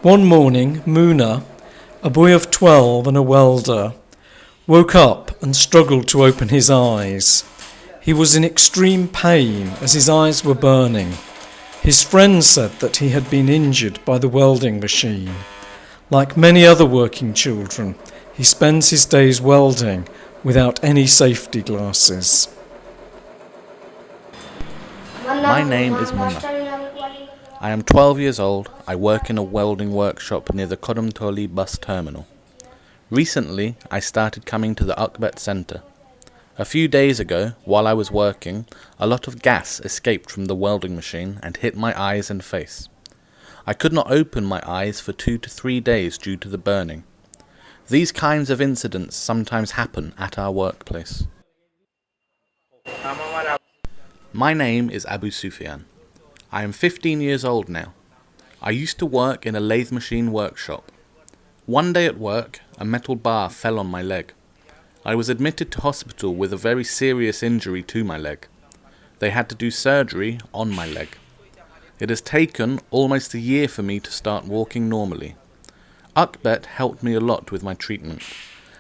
One morning, Muna, a boy of 12 and a welder, woke up and struggled to open his eyes. He was in extreme pain as his eyes were burning. His friends said that he had been injured by the welding machine. Like many other working children, he spends his days welding without any safety glasses. My name is Munna. I am 12 years old. I work in a welding workshop near the Kodumtoli bus terminal. Recently, I started coming to the UKBET centre. A few days ago, while I was working, a lot of gas escaped from the welding machine and hit my eyes and face. I could not open my eyes for 2 to 3 days due to the burning. These kinds of incidents sometimes happen at our workplace. My name is Abu Sufyan. I am 15 years old now. I used to work in a lathe machine workshop. One day at work, a metal bar fell on my leg. I was admitted to hospital with a very serious injury to my leg. They had to do surgery on my leg. It has taken almost a year for me to start walking normally. UKBET helped me a lot with my treatment.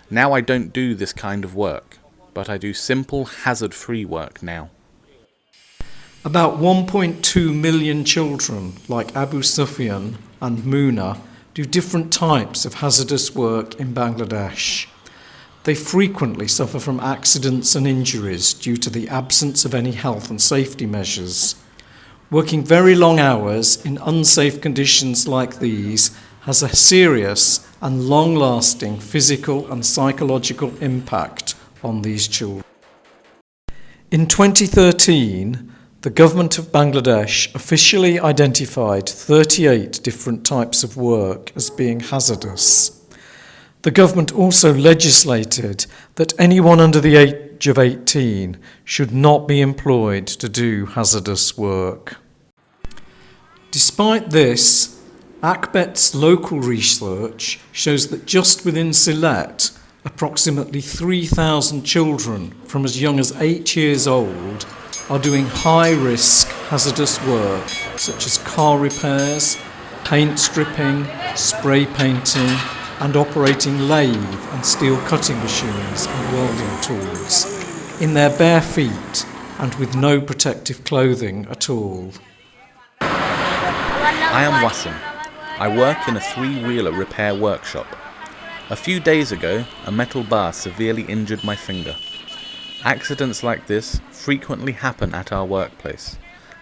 Now I don't do this kind of work, but I do simple hazard-free work now. About 1.2 million children, like Abu Sufyan and Muna, do different types of hazardous work in Bangladesh. They frequently suffer from accidents and injuries due to the absence of any health and safety measures. Working very long hours in unsafe conditions like these has a serious and long-lasting physical and psychological impact on these children. In 2013, the government of Bangladesh officially identified 38 different types of work as being hazardous. The government also legislated that anyone under the age of 18 should not be employed to do hazardous work. Despite this, UKBET's local research shows that just within Sylhet, approximately 3,000 children from as young as 8 years old are doing high-risk hazardous work such as car repairs, paint stripping, spray painting, and operating lathe and steel cutting machines and welding tools in their bare feet and with no protective clothing at all. I am Wasim. I work in a 3-wheeler repair workshop. A few days ago, a metal bar severely injured my finger. Accidents like this frequently happen at our workplace.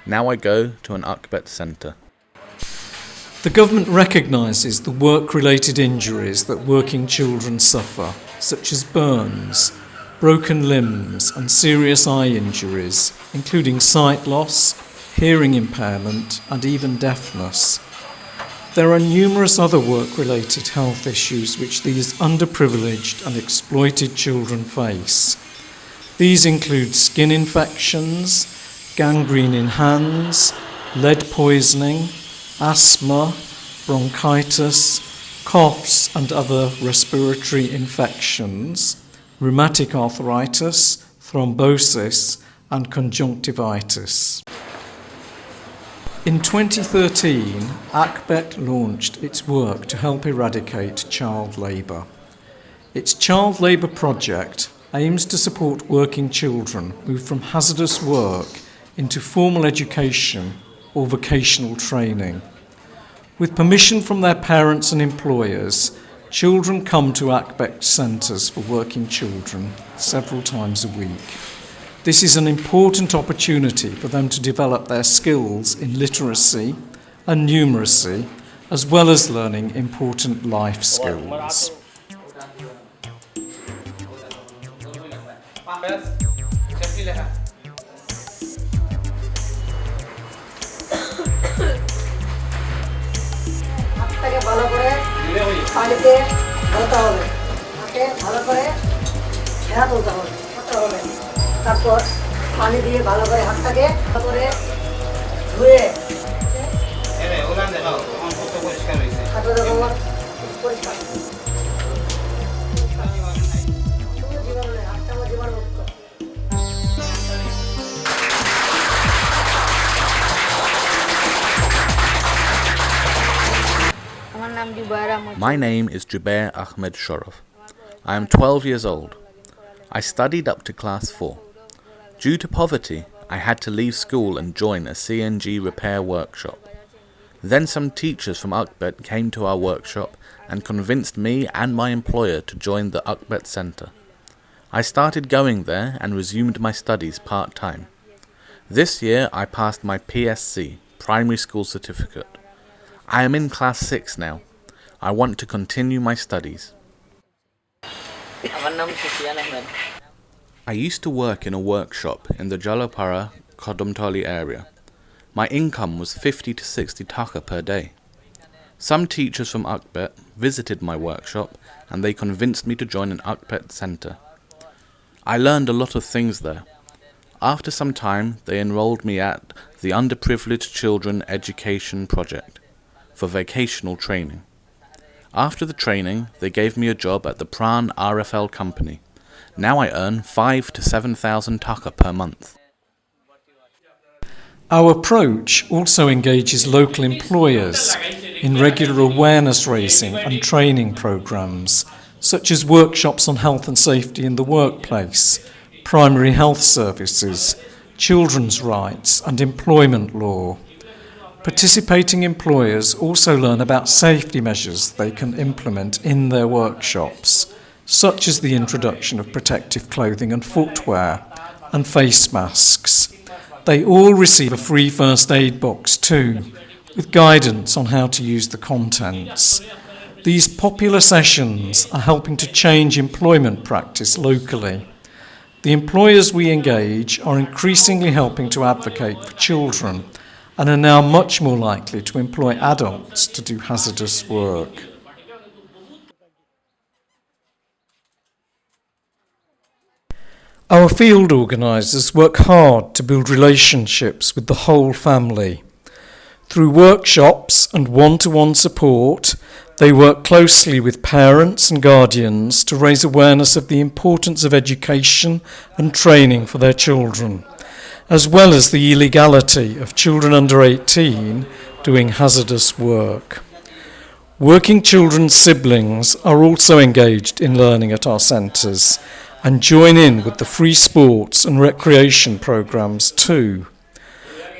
Now I go to an UKBET centre. The government recognises the work-related injuries that working children suffer, such as burns, broken limbs and serious eye injuries, including sight loss, hearing impairment and even deafness. There are numerous other work-related health issues which these underprivileged and exploited children face. These include skin infections, gangrene in hands, lead poisoning, asthma, bronchitis, coughs and other respiratory infections, rheumatic arthritis, thrombosis and conjunctivitis. In 2013, UKBET launched its work to help eradicate child labour. Its child labour project aims to support working children move from hazardous work into formal education or vocational training. With permission from their parents and employers, children come to UKBET centres for working children several times a week. This is an important opportunity for them to develop their skills in literacy and numeracy, as well as learning important life skills. ভালো করে পানিতে ধুতে হবে, হাতে ভালো করে হাত ধুতে হবে, তারপর পানি দিয়ে ভালো করে হাতটাকে ধুয়ে পরিষ্কার। আমার My name is Jubair Ahmed Shoroff. I am 12 years old. I studied up to class 4. Due to poverty, I had to leave school and join a CNG repair workshop. Then some teachers from UKBET came to our workshop and convinced me and my employer to join the UKBET Centre. I started going there and resumed my studies part-time. This year I passed my PSC, Primary School Certificate. I am in class 6 now. I want to continue my studies. I used to work in a workshop in the Jalapara, Kodamtali area. My income was 50 to 60 taka per day. Some teachers from UKBET visited my workshop and they convinced me to join an UKBET centre. I learned a lot of things there. After some time, they enrolled me at the Underprivileged Children Education Project for vocational training. After the training, they gave me a job at the Pran RFL company. Now I earn 5 to 7,000 taka per month. Our approach also engages local employers in regular awareness raising and training programmes, such as workshops on health and safety in the workplace, primary health services, children's rights and employment law. Participating employers also learn about safety measures they can implement in their workshops, such as the introduction of protective clothing and footwear and face masks. They all receive a free first aid box too, with guidance on how to use the contents. These popular sessions are helping to change employment practice locally. The employers we engage are increasingly helping to advocate for children and are now much more likely to employ adults to do hazardous work. Our field organisers work hard to build relationships with the whole family. Through workshops and one-to-one support, they work closely with parents and guardians to raise awareness of the importance of education and training for their children, as well as the illegality of children under 18 doing hazardous work. Working children's siblings are also engaged in learning at our centres and join in with the free sports and recreation programmes too.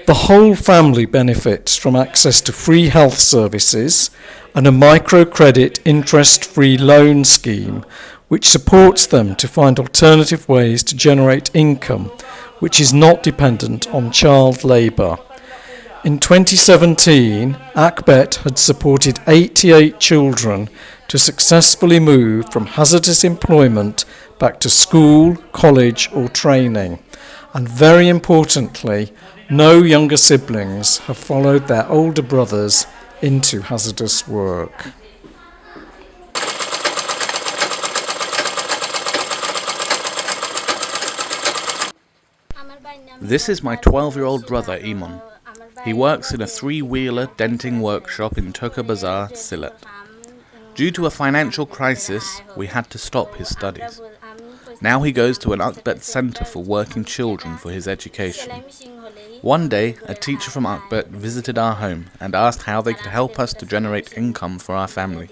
The whole family benefits from access to free health services and a microcredit interest-free loan scheme which supports them to find alternative ways to generate income which is not dependent on child labour. In 2017, UKBET had supported 88 children to successfully move from hazardous employment back to school, college or training. And very importantly, no younger siblings have followed their older brothers into hazardous work. This is my 12-year-old brother Iman. He works in a 3-wheeler denting workshop in Turka Bazaar, Sylhet. Due to a financial crisis, we had to stop his studies. Now he goes to an UKBET centre for working children for his education. One day, a teacher from UKBET visited our home and asked how they could help us to generate income for our family.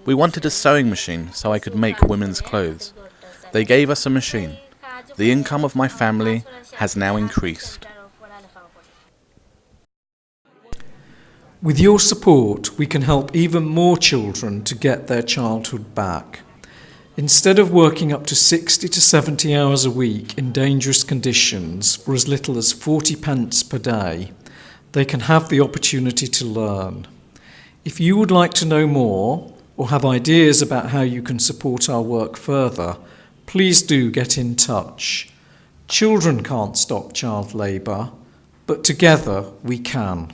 We wanted a sewing machine so I could make women's clothes. They gave us a machine. The income of my family has now increased. With your support, we can help even more children to get their childhood back. Instead of working up to 60 to 70 hours a week in dangerous conditions for as little as 40 pence per day, they can have the opportunity to learn. If you would like to know more or have ideas about how you can support our work further, please do get in touch. Children can't stop child labour, but together we can.